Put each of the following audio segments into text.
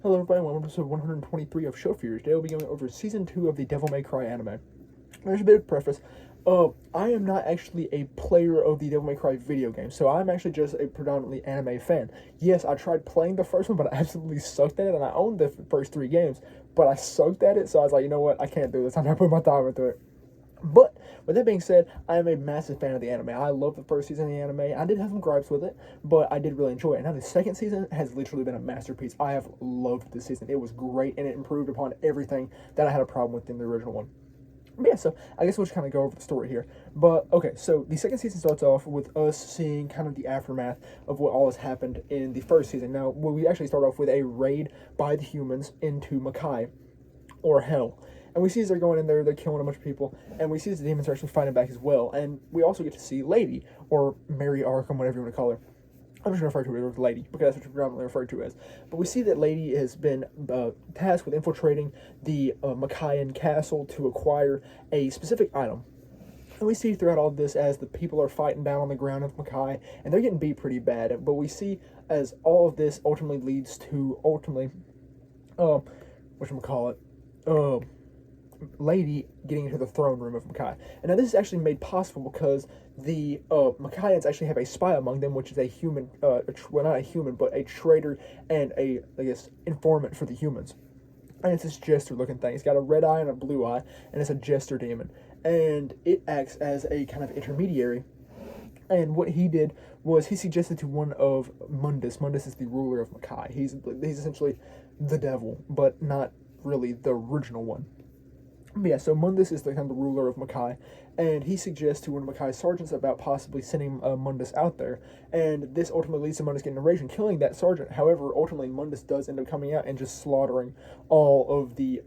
Hello everybody, welcome to episode 123 of Show Fears. Today we'll be going over Season 2 of the Devil May Cry anime. There's a bit of preface. I am not actually a player of the Devil May Cry video game, so I'm actually just a predominantly anime fan. Yes, I tried playing the first one, but I absolutely sucked at it, and I owned the first 3 games, but I sucked at it, so I was like, you know what, I can't do this, I'm not putting my time into it. But with that being said, I am a massive fan of the anime. I love the first season of the anime. I did have some gripes with it, but I did really enjoy it. Now the second season has literally been a masterpiece. I have loved this season. It was great, and it improved upon everything that I had a problem with in the original one. But yeah, so I guess we'll just kind of go over the story here. But okay, so the second season starts off with us seeing kind of the aftermath of what all has happened in the first season. Now, we actually start off with a raid by the humans into Makai, or Hell. And we see as they're going in there, they're killing a bunch of people, and we see as the demons are actually fighting back as well. And we also get to see Lady, or Mary Arkham, whatever you want to call her. I'm just going to refer to her as Lady, because that's what she's predominantly referred to as. But we see that Lady has been tasked with infiltrating the Makayan castle to acquire a specific item. And we see throughout all of this as the people are fighting down on the ground of Makai, and they're getting beat pretty bad. But we see as all of this ultimately leads to, whatchamacallit, Lady getting into the throne room of Makai. And now this is actually made possible because the Makaians actually have a spy among them, which is a human, well, not a human, but a traitor and a, I guess, informant for the humans. And it's this jester looking thing. It's got a red eye and a blue eye, and it's a jester demon. And it acts as a kind of intermediary. And what he did was he suggested to one of Mundus. Mundus is the ruler of Makai. He's essentially the devil, but not really the original one. But yeah, so Mundus is the kind of the ruler of Makai, and he suggests to one of Makai's sergeants about possibly sending Mundus out there, and this ultimately leads to Mundus getting enraged and killing that sergeant. However, ultimately Mundus does end up coming out and just slaughtering all of the,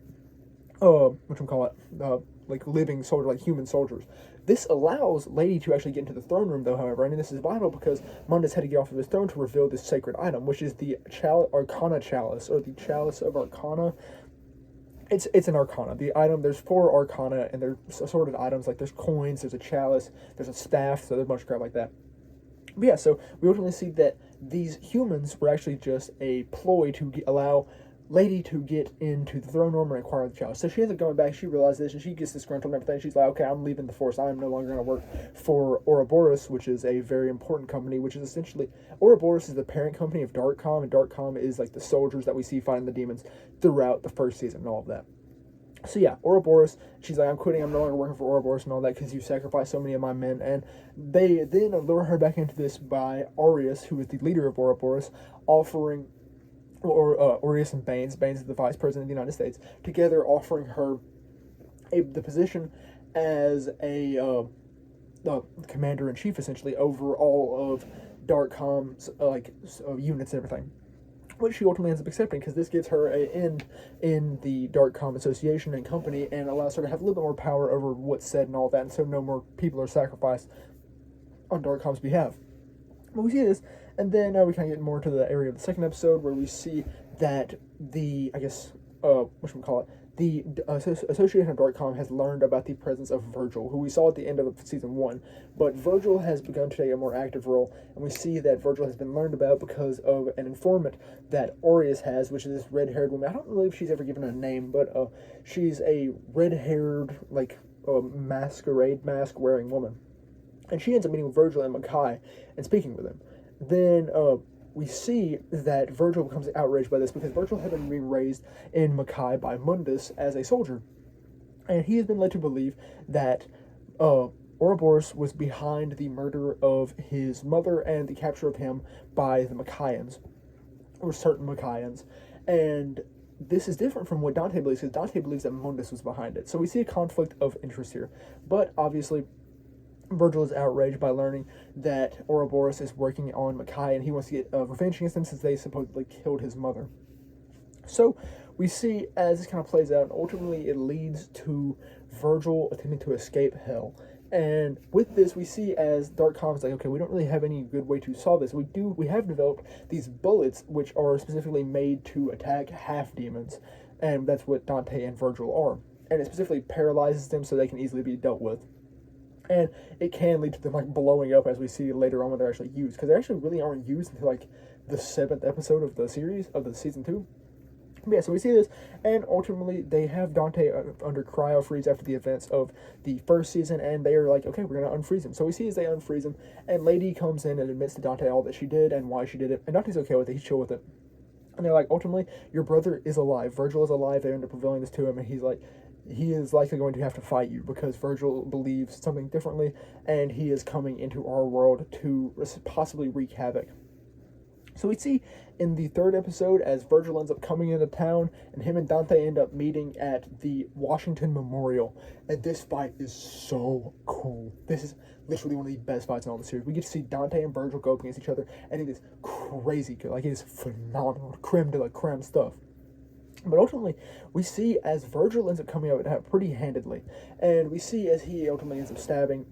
like living soldiers, like human soldiers. This allows Lady to actually get into the throne room, though, however, and this is vital because Mundus had to get off of his throne to reveal this sacred item, which is the Arcana Chalice, or the Chalice of Arcana. It's an arcana. The item, there's 4 arcana, and they're assorted items. Like there's coins, there's a chalice, there's a staff, so there's a bunch of crap like that. But yeah, so we ultimately see that these humans were actually just a ploy to allow Lady to get into the throne room and acquire the chalice. So she ends up going back, she realizes this, and she gets disgruntled and everything. She's like, okay, I'm leaving the force. I'm no longer going to work for Ouroboros, which is a very important company, which is essentially, Ouroboros is the parent company of Darkcom, and Darkcom is like the soldiers that we see fighting the demons throughout the first season and all of that. So yeah, Ouroboros, she's like, I'm quitting, I'm no longer working for Ouroboros and all that because you sacrificed so many of my men. And they then lure her back into this by Aureus, who is the leader of Ouroboros, offering, or Aureus and Baines is the vice president of the United States, together offering her the position as a commander-in-chief, essentially, over all of Darkcom's units and everything, which she ultimately ends up accepting because this gives her an end in the Darkcom Association and company and allows her to have a little bit more power over what's said and all that, and so no more people are sacrificed on Darkcom's behalf. But we see this, and then we kind of get more to the area of the second episode where we see that the, I guess, the Association of Darkcom has learned about the presence of Virgil, who we saw at the end of season 1, but Virgil has begun to take a more active role, and we see that Virgil has been learned about because of an informant that Aureus has, which is this red-haired woman. I don't know if she's ever given a name, but she's a red-haired, masquerade mask-wearing woman. And she ends up meeting with Virgil and Makai and speaking with him. Then we see that Virgil becomes outraged by this because Virgil had been being raised in Makai by Mundus as a soldier. And he has been led to believe that Ouroboros was behind the murder of his mother and the capture of him by the Makaians, or certain Makaians. And this is different from what Dante believes, because Dante believes that Mundus was behind it. So we see a conflict of interest here. But obviously, Virgil is outraged by learning that Ouroboros is working on Makai, and he wants to get revenge against them since they supposedly killed his mother. So we see as this kind of plays out, and ultimately it leads to Virgil attempting to escape Hell. And with this, we see as Darkcom is like, okay, we don't really have any good way to solve this. We have developed these bullets, which are specifically made to attack half demons, and that's what Dante and Virgil are. And it specifically paralyzes them so they can easily be dealt with. And it can lead to them blowing up, as we see later on when they're actually used, because they actually really aren't used until the 7th episode of the series of the season 2. But yeah, so we see this, and ultimately they have Dante under cryo freeze after the events of the first season, and they are like, okay, we're gonna unfreeze him. So we see as they unfreeze him, and Lady comes in and admits to Dante all that she did and why she did it, and Dante's okay with it. He's chill with it, and they're like, ultimately, your brother is alive. Virgil is alive. They end up revealing this to him, and he's like, he is likely going to have to fight you because Virgil believes something differently, and he is coming into our world to possibly wreak havoc. So we see in the third episode as Virgil ends up coming into town, and him and Dante end up meeting at the Washington Memorial, and this fight is so cool. This is literally one of the best fights in all the series. We get to see Dante and Virgil go up against each other, and it is crazy good. Like, it is phenomenal, creme de la creme stuff. But ultimately, we see as Virgil ends up coming out pretty handedly, and we see as he ultimately ends up stabbing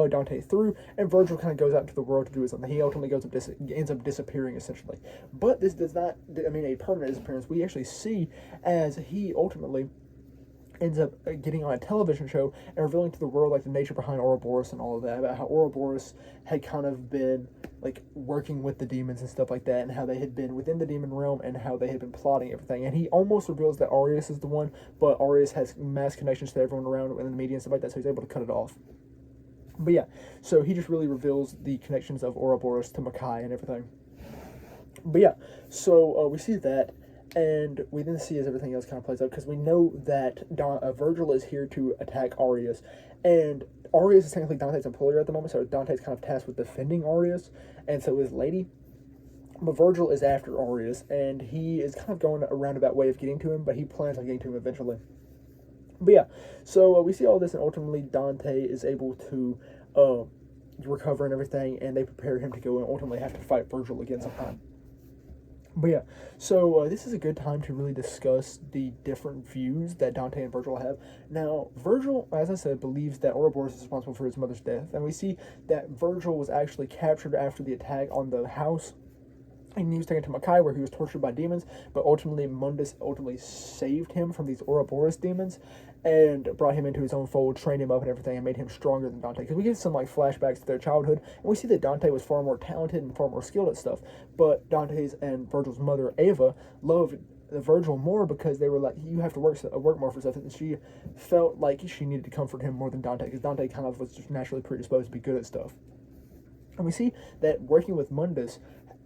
Dante through, and Virgil kind of goes out into the world to do something. He ultimately ends up disappearing, essentially. But this does not, a permanent disappearance. We actually see as he ultimately ends up getting on a television show and revealing to the world, like, the nature behind Ouroboros and all of that, about how Ouroboros had kind of been, like, working with the demons and stuff like that, and how they had been within the demon realm, and how they had been plotting everything. And he almost reveals that Arius is the one, but Arius has mass connections to everyone around in the media and stuff like that, so he's able to cut it off. But yeah, so he just really reveals the connections of Ouroboros to Makai and everything. But yeah, so we see that, and we then see as everything else kind of plays out, because we know that Virgil is here to attack Arius, and Arius is technically Dante's employer at the moment, so Dante's kind of tasked with defending Arius, and so is Lady. But Virgil is after Arius, and he is kind of going a roundabout way of getting to him, but he plans on getting to him eventually. But yeah, so we see all this, and ultimately Dante is able to recover and everything, and they prepare him to go and ultimately have to fight Virgil again sometime. But yeah, so this is a good time to really discuss the different views that Dante and Virgil have. Now, Virgil, as I said, believes that Ouroboros is responsible for his mother's death, and we see that Virgil was actually captured after the attack on the house, and he was taken to Makai, where he was tortured by demons, but ultimately Mundus saved him from these Ouroboros demons, and brought him into his own fold, trained him up and everything, and made him stronger than Dante. Because we get some, like, flashbacks to their childhood, and we see that Dante was far more talented and far more skilled at stuff, but Dante's and Virgil's mother, Ava, loved Virgil more because they were like, you have to work more for stuff, and she felt like she needed to comfort him more than Dante, because Dante kind of was just naturally predisposed to be good at stuff. And we see that working with Mundus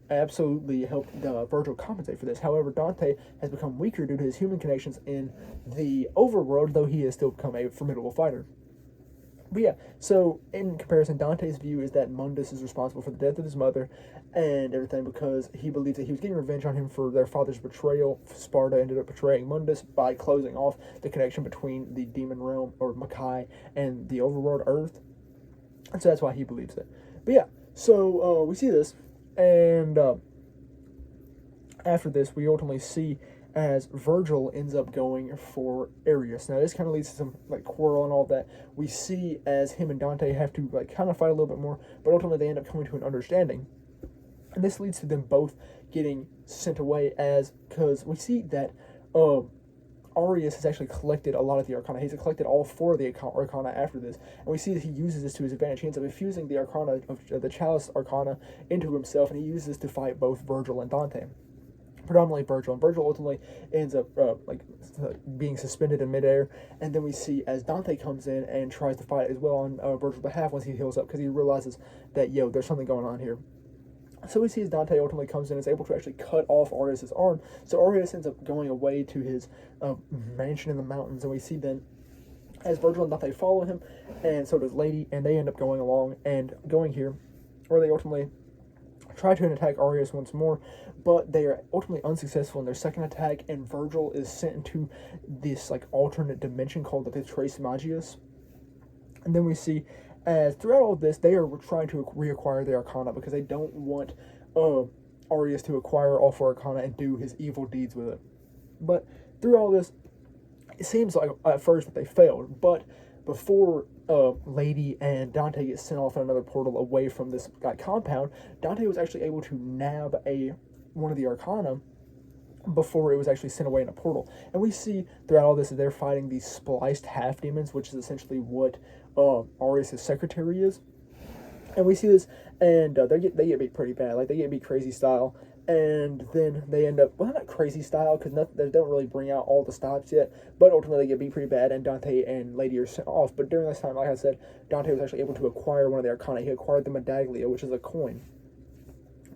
absolutely helped Virgil compensate for this. However, Dante has become weaker due to his human connections in the overworld, though he has still become a formidable fighter. But yeah, so in comparison, Dante's view is that Mundus is responsible for the death of his mother and everything, because he believes that he was getting revenge on him for their father's betrayal. Sparta ended up betraying Mundus by closing off the connection between the demon realm, or Makai, and the overworld Earth. And so that's why he believes it. But yeah, so we see this, and after this, we ultimately see as Virgil ends up going for Arius. Now, this kind of leads to some, like, quarrel and all that. We see as him and Dante have to, like, kind of fight a little bit more, but ultimately they end up coming to an understanding. And this leads to them both getting sent away, because we see that Arius has actually collected a lot of the Arcana. He's collected all 4 of the Arcana after this, and we see that he uses this to his advantage. He ends up infusing the Arcana of the Chalice Arcana into himself, and he uses this to fight both Virgil and Dante. Predominantly Virgil, and Virgil ultimately ends up being suspended in midair, and then we see as Dante comes in and tries to fight as well on Virgil's behalf once he heals up, because he realizes that, there's something going on here. So we see as Dante ultimately comes in and is able to actually cut off Arius' arm, so Arius ends up going away to his mansion in the mountains, and we see then as Virgil and Dante follow him, and so does Lady, and they end up going along and going here, where they ultimately try to attack Arius once more, but they are ultimately unsuccessful in their second attack, and Virgil is sent into this, like, alternate dimension called the Trace Magius. And then we see as throughout all this, they are trying to reacquire the Arcana, because they don't want Arius to acquire all 4 Arcana and do his evil deeds with it. But through all this, it seems like at first that they failed, but before Lady and Dante get sent off on another portal away from this compound, Dante was actually able to nab one of the Arcana before it was actually sent away in a portal. And we see throughout all this that they're fighting these spliced half-demons, which is essentially what Arius' secretary is. And we see this, and they get beat pretty bad. Like, they get beat crazy style. And then they end up, well, not crazy style, because they don't really bring out all the stops yet, but ultimately they get beat pretty bad, and Dante and Lady are sent off. But during this time, like I said, Dante was actually able to acquire one of the Arcana. He acquired the Medaglia, which is a coin.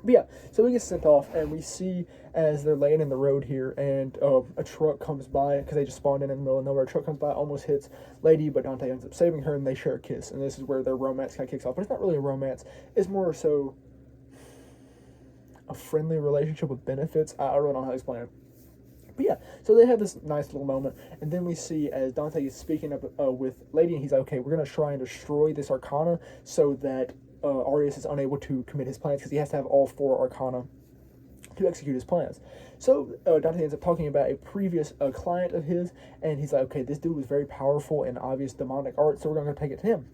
But yeah, so we get sent off, and we see as they're laying in the road here, and a truck comes by, because they just spawned in the middle of nowhere. A truck comes by, almost hits Lady, but Dante ends up saving her, and they share a kiss. And this is where their romance kind of kicks off. But it's not really a romance. It's more so a friendly relationship with benefits. I really don't know how to explain it. But yeah, so they have this nice little moment, and then we see as Dante is speaking up with Lady, and he's like, okay, we're going to try and destroy this Arcana so that Arius is unable to commit his plans, because he has to have all 4 Arcana to execute his plans. So Dante ends up talking about a previous client of his, and he's like, okay, this dude was very powerful in obvious demonic art, so we're going to take it to him.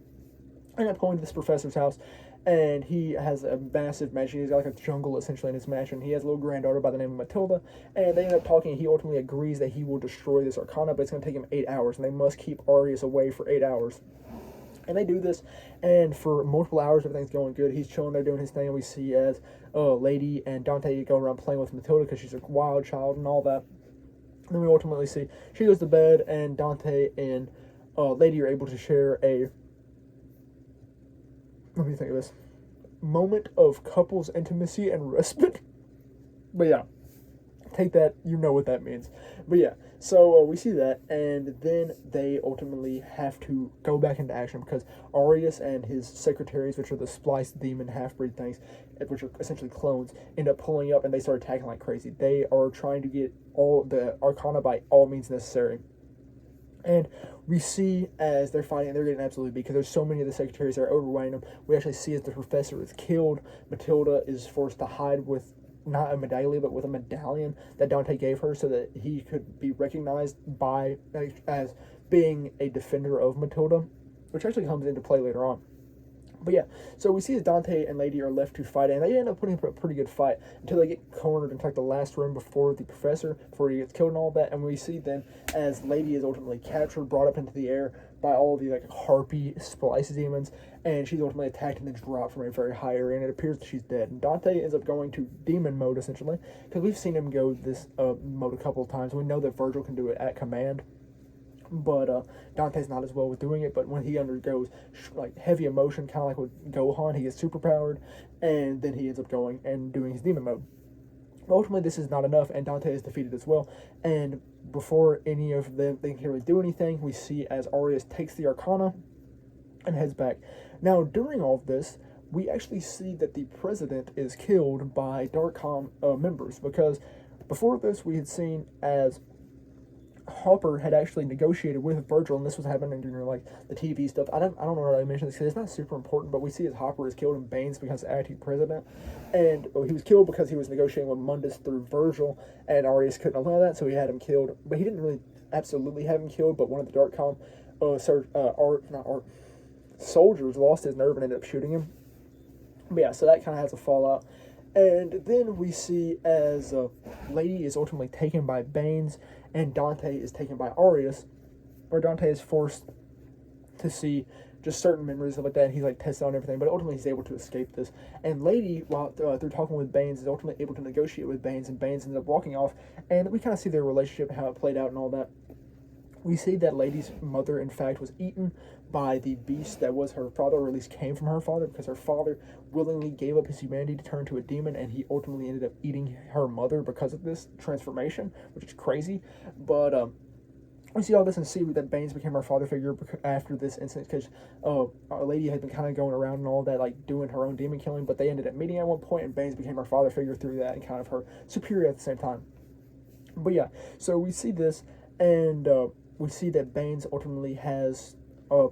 I end up going to this professor's house, and he has a massive mansion. He's got like a jungle essentially in his mansion. He has a little granddaughter by the name of Matilda, and they end up talking, and he ultimately agrees that he will destroy this Arcana, but it's going to take him 8 hours, and they must keep Arius away for 8 hours. And they do this, and for multiple hours, everything's going good. He's chilling there doing his thing, and we see as Lady and Dante go around playing with Matilda because she's a wild child and all that. And then we ultimately see she goes to bed, and Dante and Lady are able to share a, let me think of this, moment of couples intimacy and respite. But yeah, take that, you know what that means. But yeah, so we see that, and then they ultimately have to go back into action because Arius and his secretaries, which are the spliced demon half-breed things, which are essentially clones, end up pulling up, and they start attacking like crazy. They are trying to get all the Arcana by all means necessary. And we see as they're fighting, they're getting absolutely beat because there's so many of the secretaries that are overwhelming them. We actually see as the professor is killed, Matilda is forced to hide with not a medallion, but with a medallion that Dante gave her so that he could be recognized by as being a defender of Matilda, which actually comes into play later on. But yeah, so we see as Dante and Lady are left to fight, and they end up putting up a pretty good fight until they get cornered into like the last room before the professor, before he gets killed and all that. And we see then as Lady is ultimately captured, brought up into the air by all of the like harpy splice demons, and she's ultimately attacked and then dropped from a very high area, and it appears that she's dead. And Dante ends up going to demon mode essentially, because we've seen him go this mode a couple of times. We know that Virgil can do it at command. But Dante's not as well with doing it. But when he undergoes like heavy emotion, kind of like with Gohan, he gets superpowered, and then he ends up going and doing his demon mode. Ultimately, this is not enough, and Dante is defeated as well. And before any of them they can really do anything, we see as Arius takes the Arcana and heads back. Now, during all of this, we actually see that the president is killed by Darkcom members, because before this we had seen as Hopper had actually negotiated with Virgil, and this was happening during like the TV stuff. I don't know why I mentioned this because it's not super important, but we see as Hopper is killed and Baines becomes acting president, and he was killed because he was negotiating with Mundus through Virgil, and Arius couldn't allow that, so he had him killed. But he didn't really absolutely have him killed. But one of the Darkcom soldiers lost his nerve and ended up shooting him. But yeah, so that kind of has a fallout. And then we see as Lady is ultimately taken by Baines, and Dante is taken by Arius, or Dante is forced to see just certain memories, stuff like that, and he's like tested on everything, but ultimately he's able to escape this. And Lady, while through talking with Baines, is ultimately able to negotiate with Baines, and Baines ends up walking off, and we kind of see their relationship, how it played out and all that. We see that Lady's mother, in fact, was eaten by the beast that was her father, or at least came from her father, because her father willingly gave up his humanity to turn into a demon, and he ultimately ended up eating her mother because of this transformation, which is crazy. But we see all this and see that Baines became our father figure after this incident, because our Lady had been kind of going around and all that, like doing her own demon killing, but they ended up meeting at one point, and Baines became our father figure through that, and kind of her superior at the same time. But yeah, so we see this, and we see that Baines ultimately has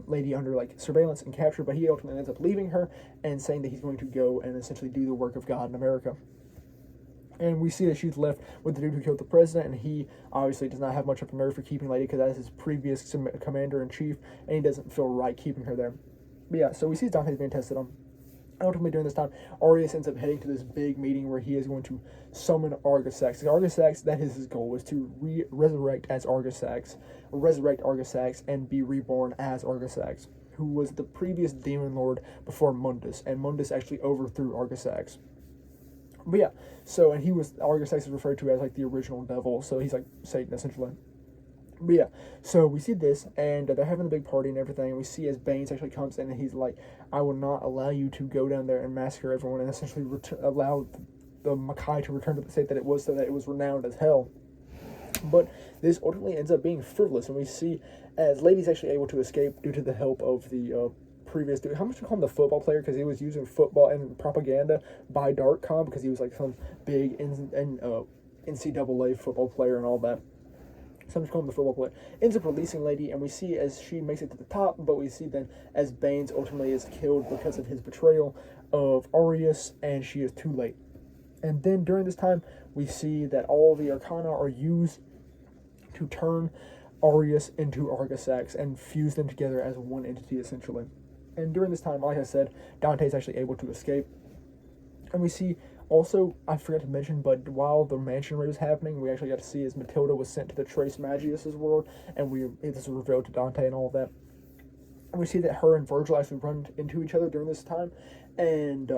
Lady under like surveillance and capture, but he ultimately ends up leaving her and saying that he's going to go and essentially do the work of God in America. And we see that she's left with the dude who killed the president, and he obviously does not have much of a nerve for keeping Lady because that's his previous commander-in-chief, and he doesn't feel right keeping her there. But yeah, so we see Dante's being tested on. Ultimately, during this time, Arius ends up heading to this big meeting where he is going to summon Argisax. Argisax, that is his goal, is to resurrect as Argisax, or resurrect Argisax and be reborn as Argisax, who was the previous demon lord before Mundus, and Mundus actually overthrew Argisax. But yeah, so, and he was, Argisax is referred to as like the original devil, so he's like Satan essentially. But yeah, so we see this, and they're having a big party and everything, and we see as Baines actually comes in, and he's like, I will not allow you to go down there and massacre everyone, and essentially allow the Makai to return to the state that it was, so that it was renowned as hell. But this ultimately ends up being frivolous, and we see as Lady's actually able to escape due to the help of the previous dude. How much do you call him the football player? Because he was using football and propaganda by Darkcom, because he was like some big NCAA football player and all that. So I'm just calling him the football player. Ends up releasing Lady, and we see as she makes it to the top, but we see then as Baines ultimately is killed because of his betrayal of Aureus, and she is too late. And then during this time, we see that all the Arcana are used to turn Aureus into Argisax and fuse them together as one entity, essentially. And during this time, like I said, Dante is actually able to escape. And we see also, I forgot to mention, but while the mansion raid was happening, we actually got to see as Matilda was sent to the Trace Magius' world, and it was revealed to Dante and all that. And we see that her and Virgil actually run into each other during this time, and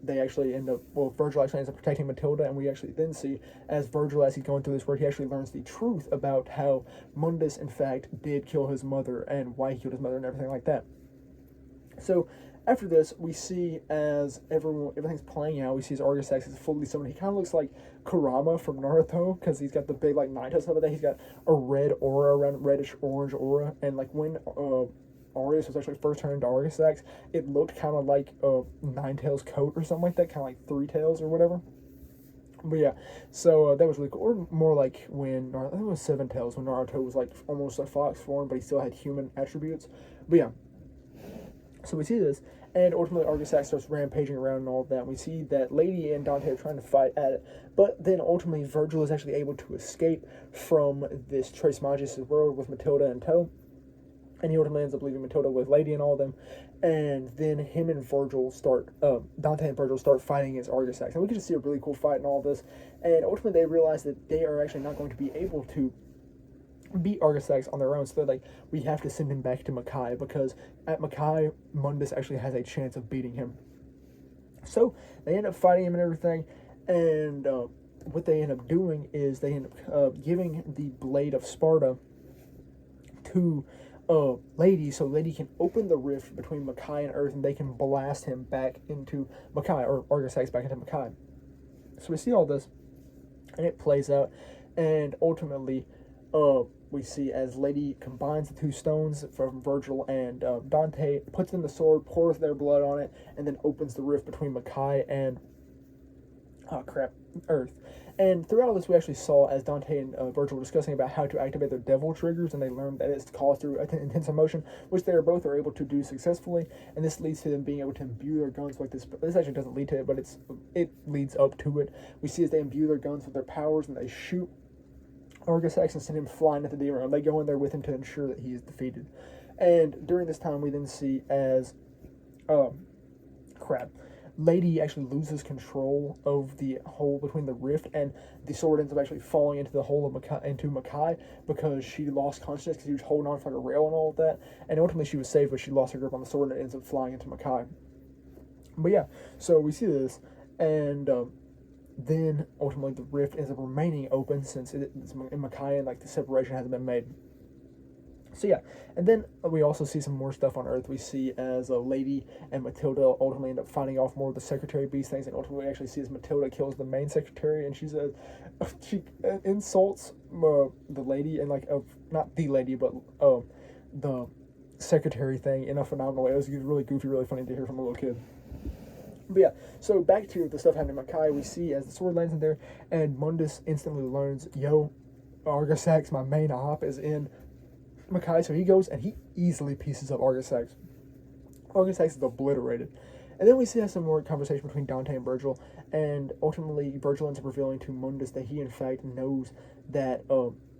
they actually end up, well, Virgil actually ends up protecting Matilda, and we actually then see as Virgil, as he's going through this work, he actually learns the truth about how Mundus, in fact, did kill his mother, and why he killed his mother, and everything like that. So, after this, we see as everything's playing out, we see as Argisax is fully summoned. He kind of looks like Kurama from Naruto, because he's got the big, like, Naito stuff like that. He's got a red aura around, reddish-orange aura, and, like, when Aureus was actually first turned into Argisax, it looked kind of like a Nine-Tails coat or something like that, kind of like Three Tails or whatever. But yeah, so that was really cool. Or more like when, I think it was Seven Tails, when Naruto was like almost a fox form, but he still had human attributes. But yeah, so we see this, and ultimately Argisax starts rampaging around and all of that. And we see that Lady and Dante are trying to fight at it, but then ultimately Virgil is actually able to escape from this Trace Magius' world with Matilda in tow. And he ultimately ends up leaving Matilda with Lady and all of them. And then him and Virgil start, Dante and Virgil start fighting against Argisax. And we get to see a really cool fight and all this. And ultimately they realize that they are actually not going to be able to beat Argisax on their own. So they're like, we have to send him back to Makai, because at Makai, Mundus actually has a chance of beating him. So they end up fighting him and everything. And what they end up doing is they end up giving the Blade of Sparta to Lady, so Lady can open the rift between Makai and Earth, and they can blast him back into Makai, or Argisax back into Makai. So we see all this, and it plays out, and ultimately, we see as Lady combines the two stones from Virgil and Dante, puts in the sword, pours their blood on it, and then opens the rift between Makai and Earth. And throughout this, we actually saw as Dante and Virgil were discussing about how to activate their devil triggers, and they learned that it's caused through intense emotion, which they both are able to do successfully. And this leads to them being able to imbue their guns like this. This actually doesn't lead to it, but it leads up to it. We see as they imbue their guns with their powers, and they shoot Argisax and send him flying into the demon realm. They go in there with him to ensure that he is defeated. And during this time, we then see as Lady actually loses control of the hole between the rift, and the sword ends up actually falling into the hole of Makai, because she lost consciousness because she was holding on for like a rail and all of that. And ultimately she was saved, but she lost her grip on the sword and it ends up flying into Makai. But yeah, so we see this, and then ultimately the rift ends up remaining open since it's in Makai, and like the separation hasn't been made. So yeah, and then we also see some more stuff on Earth. We see as Lady and Matilda ultimately end up fighting off more of the Secretary Beast things, and ultimately we actually see as Matilda kills the main Secretary, and she insults the Lady, and like not the Lady, but the Secretary thing in a phenomenal way. It was really goofy, really funny to hear from a little kid. But yeah, so back to the stuff happening in Makai, we see as the sword lands in there, and Mundus instantly learns, yo, Argisax, my main op, is in Makai, so he goes and he easily pieces up Argisax. Argisax is obliterated. And then we see some more conversation between Dante and Virgil, and ultimately Virgil ends up revealing to Mundus that he in fact knows that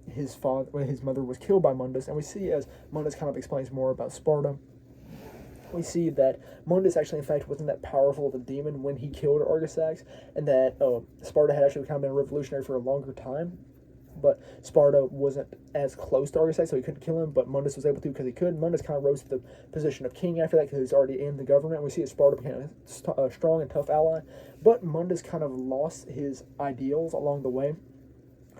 his mother was killed by Mundus, and we see as Mundus kind of explains more about Sparta. We see that Mundus actually in fact wasn't that powerful of a demon when he killed Argisax, and that Sparta had actually kind of been revolutionary for a longer time. but Sparta wasn't as close to Argisax, so he couldn't kill him, but Mundus was able to because he could. Mundus kind of rose to the position of king after that because he was already in the government. We see that Sparta became a strong and tough ally, but Mundus kind of lost his ideals along the way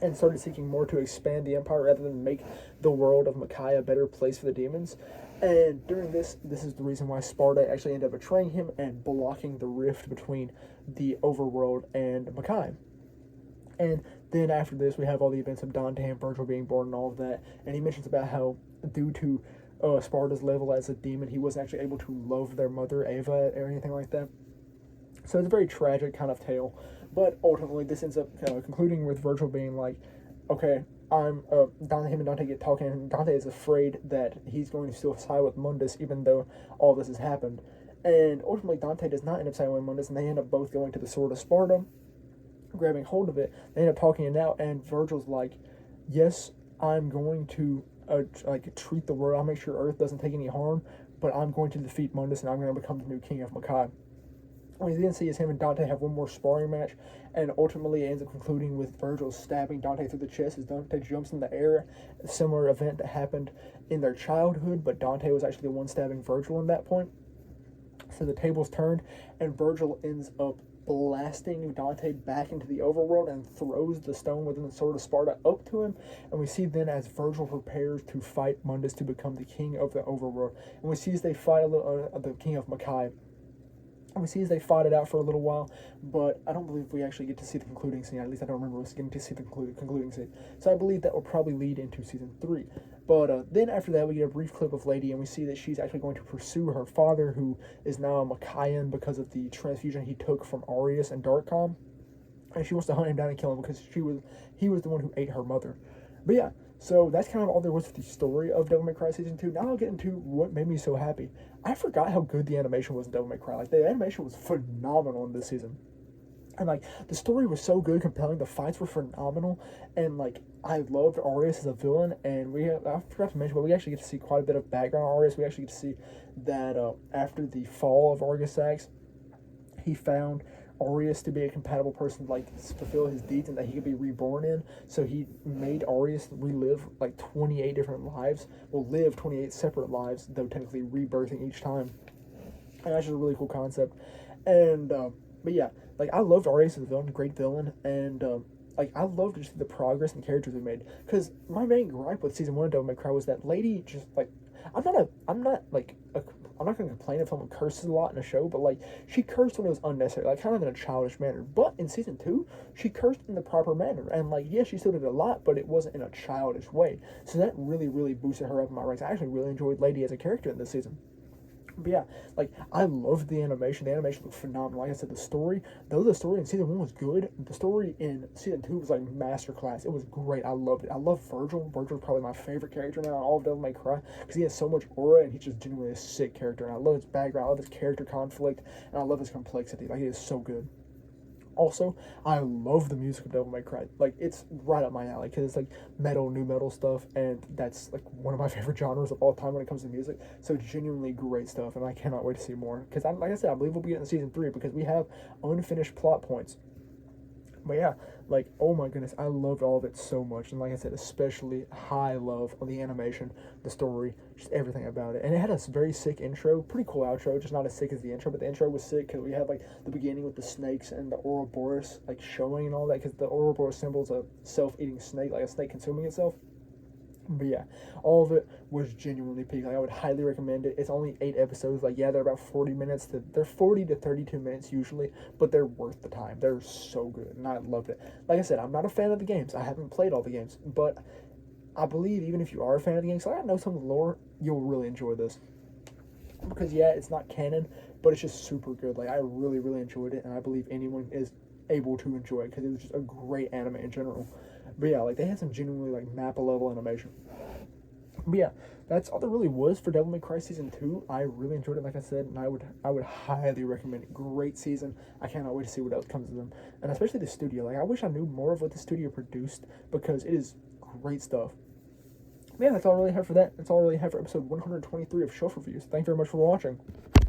and started seeking more to expand the empire rather than make the world of Makai a better place for the demons. And during this is the reason why Sparta actually ended up betraying him and blocking the rift between the overworld and Makai. And then after this, we have all the events of Dante and Virgil being born and all of that. And he mentions about how, due to Sparta's level as a demon, he wasn't actually able to love their mother, Ava, or anything like that. So it's a very tragic kind of tale. But ultimately, this ends up concluding with Virgil being like, okay, him and Dante get talking, and Dante is afraid that he's going to still side with Mundus, even though all this has happened. And ultimately, Dante does not end up siding with Mundus, and they end up both going to the Sword of Sparta, grabbing hold of it. They end up talking it out, and Virgil's like, yes, I'm going to treat the world. I'll make sure Earth doesn't take any harm, but I'm going to defeat Mundus, and I'm going to become the new king of Makai. What you then see is him and Dante have one more sparring match, and ultimately it ends up concluding with Virgil stabbing Dante through the chest as Dante jumps in the air. A similar event that happened in their childhood, but Dante was actually the one stabbing Virgil in that point. So the tables turned, and Virgil ends up blasting Dante back into the overworld and throws the stone within the Sword of Sparta up to him. And we see then as Virgil prepares to fight Mundus to become the king of the overworld. And we see as they fight the king of Makai. And we see as they fought it out for a little while, but I don't believe we actually get to see the concluding scene. At least I don't remember us getting to see the concluding scene. So I believe that will probably lead into season 3. But then after that, we get a brief clip of Lady, and we see that she's actually going to pursue her father, who is now a Makayan because of the transfusion he took from Aureus and Darkcom. And she wants to hunt him down and kill him because he was the one who ate her mother. But yeah, so that's kind of all there was to the story of Devil May Cry Season 2. Now I'll get into what made me so happy. I forgot how good the animation was in Devil May Cry. Like, the animation was phenomenal in this season. And, like, the story was so good, compelling, the fights were phenomenal, and, like, I loved Aureus as a villain, and I forgot to mention, but we actually get to see quite a bit of background on Aureus. We actually get to see that after the fall of Argisax, he found Aureus to be a compatible person to, like, fulfill his deeds and that he could be reborn in. So he made Aureus relive like 28 different lives. Well, live 28 separate lives, though technically rebirthing each time. And that's just a really cool concept. And but yeah, like, I loved Aureus as a villain, great villain, and like, I loved just the progress and characters we made. Because my main gripe with season 1 of Devil May Cry was that Lady just, like, I'm not going to complain if someone curses a lot in a show, but, like, she cursed when it was unnecessary, like, kind of in a childish manner. But in season 2, she cursed in the proper manner, and, like, yes, she still did a lot, but it wasn't in a childish way. So that really, really boosted her up in my ranks. I actually really enjoyed Lady as a character in this season. But yeah, like, I loved the animation. The animation was phenomenal. Like I said, the story, though the story in season 1 was good, the story in season 2 was like masterclass. It was great. I loved it. I love Virgil. Virgil's probably my favorite character now in all of Devil May Cry because he has so much aura and he's just genuinely a sick character. And I love his background. I love his character conflict, and I love his complexity. Like, he is so good. Also, I love the music of Devil May Cry. Like, it's right up my alley because it's like metal, new metal stuff, and that's like one of my favorite genres of all time when it comes to music. So genuinely great stuff, and I cannot wait to see more. Because, like I said, I believe we'll be getting season 3 because we have unfinished plot points. But yeah, like, oh my goodness, I loved all of it so much. And like I said, especially high love on the animation, the story, just everything about it. And it had a very sick intro, pretty cool outro, just not as sick as the intro, but the intro was sick because we had, like, the beginning with the snakes and the Ouroboros, like, showing and all that, because the Ouroboros symbols a self-eating snake, like a snake consuming itself. But yeah, all of it was genuinely peak. Like, I would highly recommend it. It's only 8 episodes. Like, yeah, they're about 40 minutes. They're 40 to 32 minutes usually, but they're worth the time. They're so good, and I loved it. Like I said, I'm not a fan of the games. I haven't played all the games, but I believe even if you are a fan of the games, like, I know some of the lore, you'll really enjoy this. Because, yeah, it's not canon, but it's just super good. Like, I really, really enjoyed it, and I believe anyone is able to enjoy it because it was just a great anime in general. But yeah, like, they had some genuinely, like, Mappa level animation. But yeah, that's all there really was for Devil May Cry Season 2. I really enjoyed it, like I said, and I would highly recommend it. Great season. I cannot wait to see what else comes of them. And especially the studio. Like, I wish I knew more of what the studio produced because it is great stuff. But yeah, that's all I really have for that. That's all I really have for episode 123 of Shelf Reviews. Thank you very much for watching.